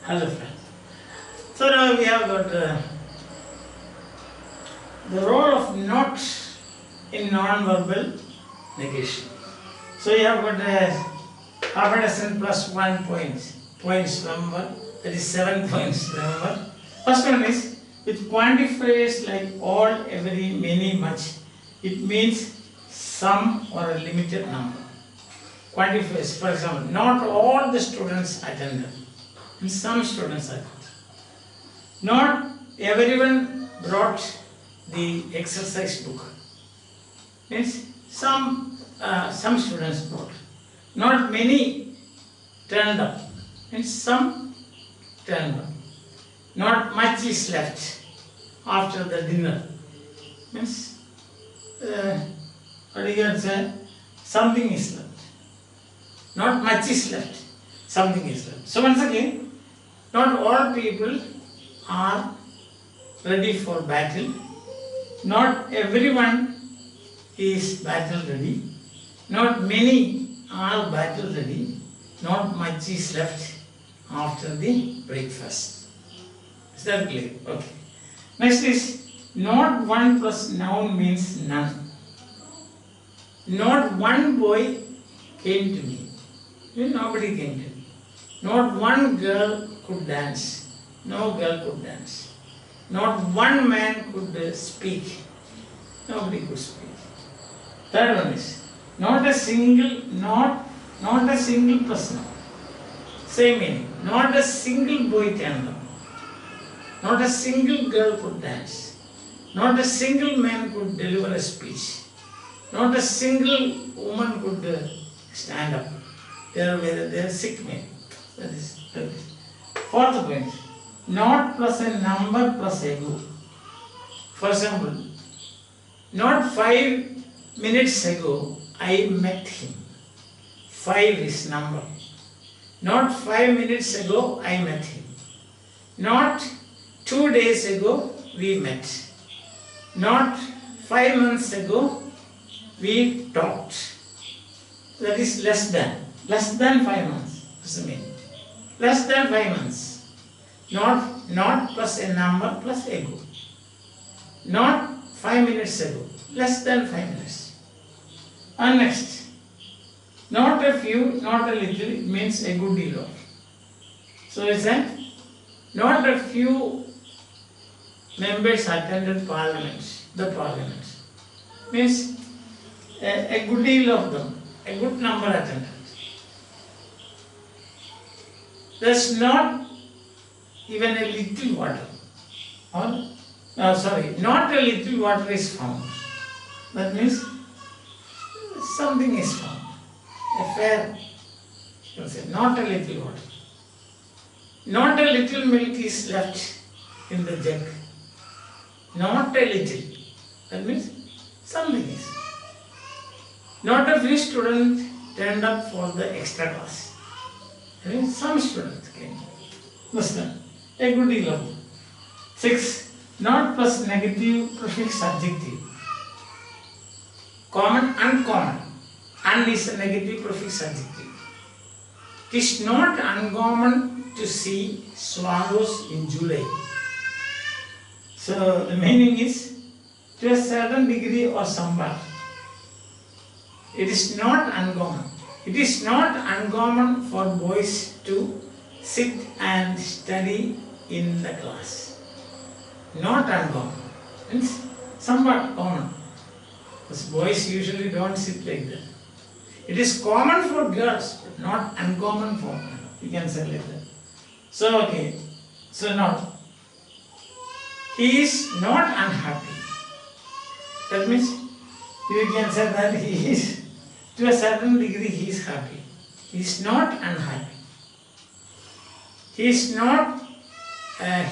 Hello friends. So now we have got the role of not in non-verbal negation. So you have got half a dozen plus 1 points. Points remember, that is 7 points remember. First one is with quantifiers like all, every, many, much. It means some or a limited number. Quantifiers, for example, not all the students attended. Some students attended. Not everyone brought the exercise book. Means some students brought. Not many turned up. Means some turned up. Not much is left after the dinner. Means what do you say? Something is left. Not much is left. Something is left. So once again, not all people are ready for battle. Not everyone is battle ready. Not many are battle ready. Not much is left after the breakfast. Is that clear? Okay. Next is not one plus noun means none. Not one boy came to me. Nobody came to me. Not one girl could dance. No girl could dance. Not one man could speak. Nobody could speak. Third one is not a single person. Same meaning. Not a single boy turned up. Not a single girl could dance. Not a single man could deliver a speech. Not a single woman could stand up. They are sick men. That is. Fourth point. Not plus a number plus ego. For example, not 5 minutes ago I met him. 5 is number. Not 5 minutes ago I met him. Not 2 days ago we met. Not 5 months ago we talked. That is less than. Less than 5 months. What's the meaning? Less than 5 months. Not plus a number plus ego. Not 5 minutes ago. Less than 5 minutes. And next. Not a few, not a little, it means a good deal of. So is that not a few members attended parliament, the parliament. Means a good deal of them, a good number attended. There's not even a little water. Or, not a little water is found. That means something is found. A fair, not a little water. Not a little milk is left in the jug. Not a little. That means something is. Not every student turned up for the extra class. That means some students came. Listen, a good deal of them. 6. Not plus negative prefix adjective. Common, uncommon. Un is a negative prefix adjective. It is not uncommon to see swallows in July. So the meaning is to a certain degree or somewhat. It is not uncommon. It is not uncommon for boys to sit and study in the class. Not uncommon. It's somewhat common. Because boys usually don't sit like that. It is common for girls, but not uncommon for men. You can say like that. So, okay. So now, he is not unhappy. That means you can say that he is, to a certain degree, he is happy. He is not unhappy. He is not,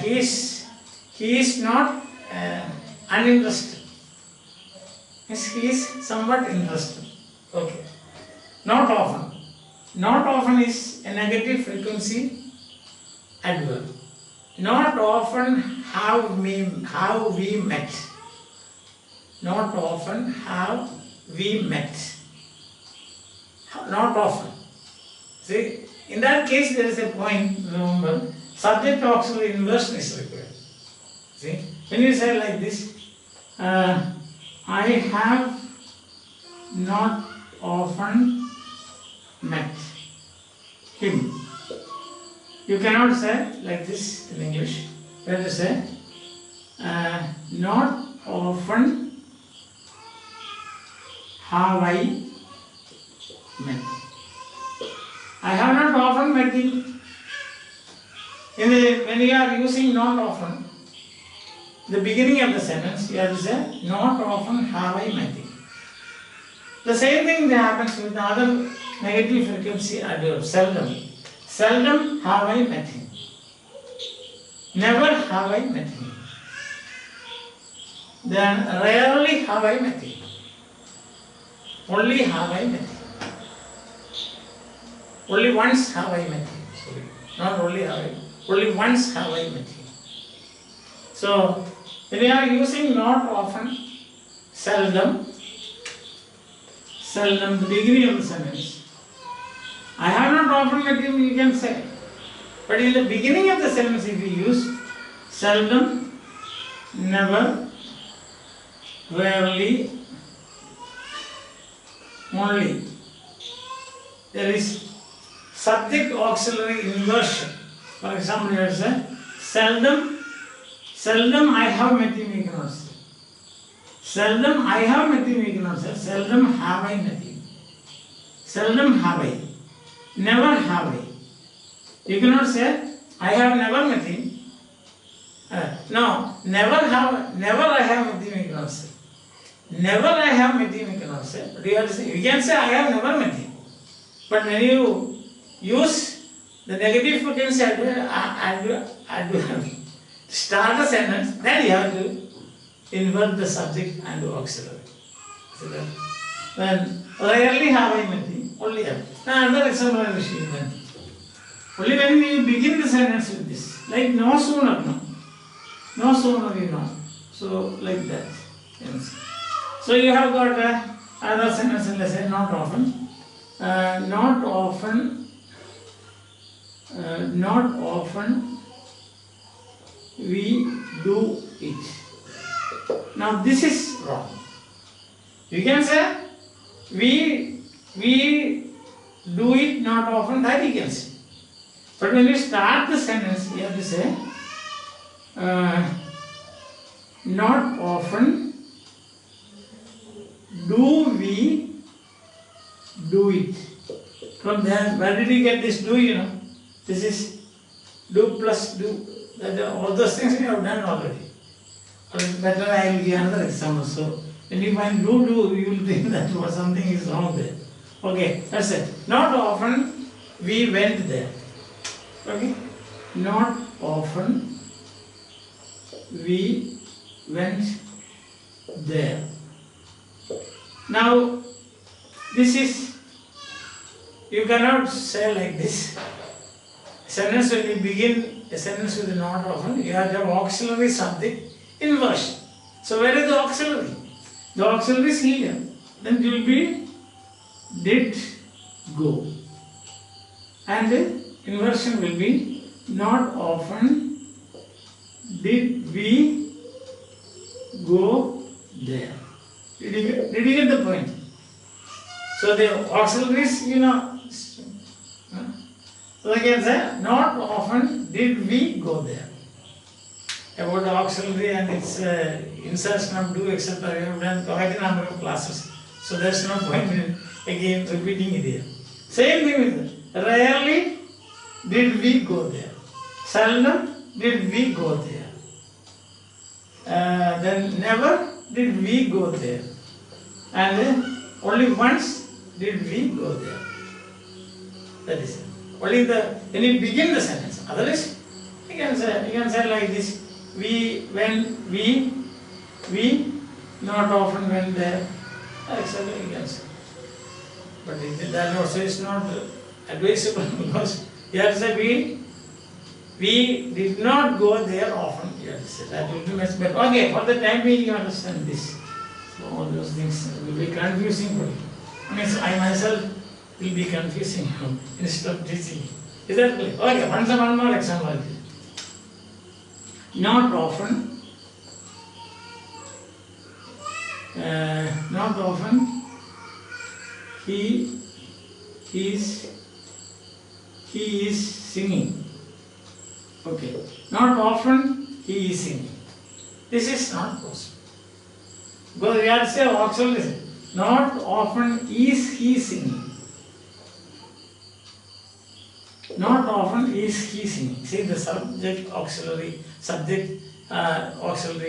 he is not uninterested. Yes, he is somewhat interested. Okay. Not often. Not often is a negative frequency adverb. Not often have we met. Not often have we met. Not often. See, in that case there is a point, remember, subject auxiliary inversion is required. See, when you say like this, I have not often met him. You cannot say like this in English. You have to say, not often have I met. I have not often met him. When you are using not often, the beginning of the sentence, you have to say, not often have I met him. The same thing that happens with the other negative frequency adverbs, seldom. Seldom have I met him. Never have I met him. Then rarely have I met him. Only have I met him. Only once have I met him. Sorry. Not only have I, only once have I met him. So, when you are using not often, seldom, the beginning of the sentence, I have not often met him, you can say. But in the beginning of the sentence, if you use seldom, never, rarely, only, there is subject auxiliary inversion. For example, you say, seldom I have met him, you cannot say. Seldom I have met him, you cannot say. Seldom have I met him. Seldom have I. Never have I. You cannot say, I have never met him. No, never I have met him, you cannot say. Never I have met him, you cannot say. But you have to say, you can say, I have never met him. But when you use the negative frequency start the sentence, then you have to invert the subject and the auxiliary. So then, rarely have I met him, only have. Now another example I will show you then. Only when we begin the sentence with this, like no sooner, no. No sooner you know. So like that. Yes. So you have got another sentence, let's say not often. Not often we do it. Now this is wrong. You can say we do it not often, that you can say. But when you start the sentence, you have to say not often do we do it. From there, where did you get this do, you know? This is do plus do. All those things we have done already. Better I will give another example. So, when you find do, you will think that something is wrong there. Okay, that's it. Not often we went there. Okay? Not often we went there. Now, this is, you cannot say like this. Sentence, when you begin a sentence with not often, you have to have auxiliary subject inversion. So where is the auxiliary? The auxiliary is here. Then it will be did go. And the inversion will be not often did we go there. Did you get the point? So the auxiliaries, you know, so I can say, not often did we go there. About the auxiliary and its insertion of do, etc. We have done quite a number of classes. So there's no point in again repeating it here. Same thing with it. Rarely did we go there. Seldom did we go there. Then never did we go there. And only once did we go there. That is it. Only when you begin the sentence. Otherwise, you can say like this. We not often went there. Etc. You can say. But that also is not advisable because you have to say we did not go there often. You have to say that will be much better. Okay, for the time being you understand this. So all those things will be confusing for you. I mean, I myself will be confusing you instead of teaching. Is that clear? Okay, one more example. Not often. Not often. He is singing. Okay. Not often he is singing. This is not possible. Because we have to say auxiliary. Not often is he singing. Not often is he singing. See the subject auxiliary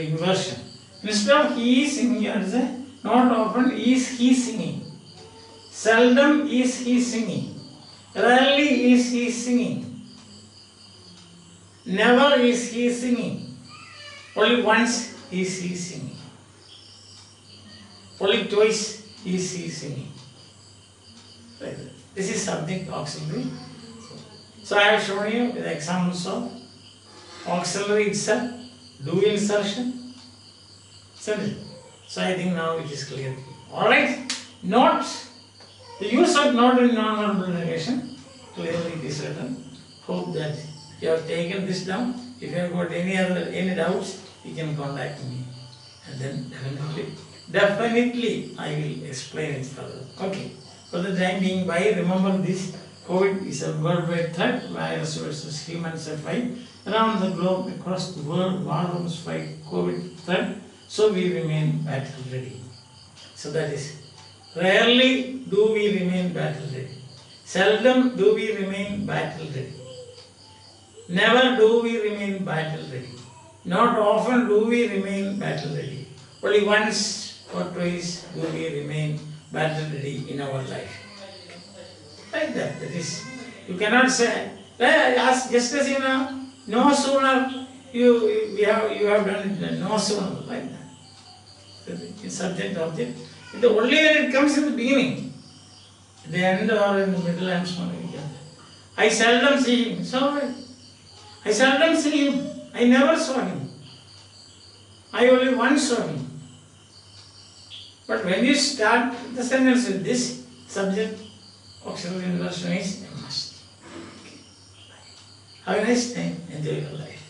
inversion. Instead of he is singing, you have to say not often is he singing. Seldom is he singing. Rarely is he singing. Never is he singing. Only once is he singing. Only twice is he singing. Like that. This is subject auxiliary. So I have shown you with examples of auxiliary itself, do insertion. So I think now it is clear. Alright, not the use of not in non-verbal negation. Clearly it is written. Hope that you have taken this down. If you have got any doubts, you can contact me, and then definitely I will explain it further. Okay. For the time being, why remember this? COVID is a worldwide threat. Virus versus humans fight around the globe, across the world. War rooms fight COVID threat. So we remain battle ready. So that is, rarely do we remain battle ready. Seldom do we remain battle ready. Never do we remain battle ready. Not often do we remain battle ready. Only once or twice do we remain battle ready in our life. Like that. That is, you cannot say, just as you know, no sooner you have done it, no sooner, like that. It's subject, object. The only when it comes in the beginning, at the end or in the middle, I am sorry. I seldom see him. Sorry. I seldom see him. I never saw him. I only once saw him. But when you start the sentence with this subject, auxiliary inversion is a must. Okay. Have a nice time. Enjoy your life.